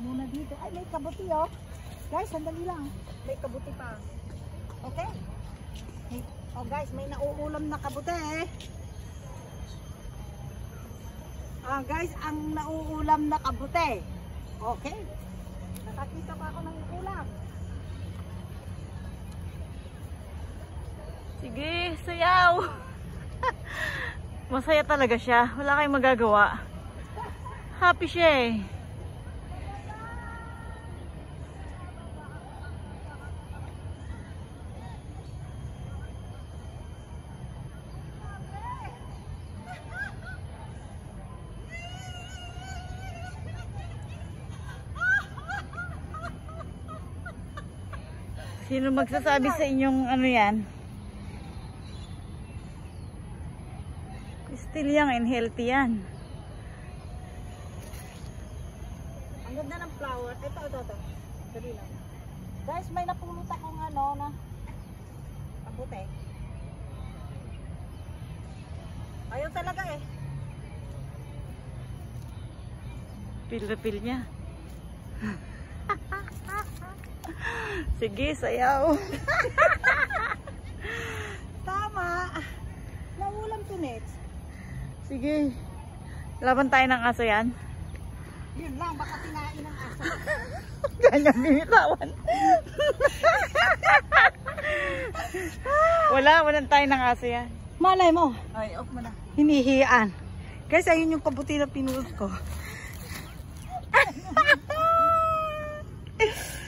muna dito. Ay, may kabuti oh. Guys, sandali lang. May kabuti pa. Okay. Oh guys, may nauulam na kabuti eh. Guys, ang nauulam na kabuti. Okay. Nakakita pa ako ng ulam. Sige, sayaw. Masaya talaga siya. Wala kayong magagawa. Happy siya eh. Sino magsasabi sa inyong ano yan? Still young and healthy yan. Ang ganda ng flower. Ito. Dali lang. Guys, may napulot akong ano na kabuti. Ayaw talaga eh. Pil na pil niya. Sige, sayaw. Tama. Nauulam to next. Sige. Laban tayo ng aso yan. Yun lang, baka tinain ng aso. Ganyan binitawan. Walang tayo ng aso yan. Malay mo. Ay, off mo na. Hinihiyaan. Guys, ayun yung kabuti na pinulot ko.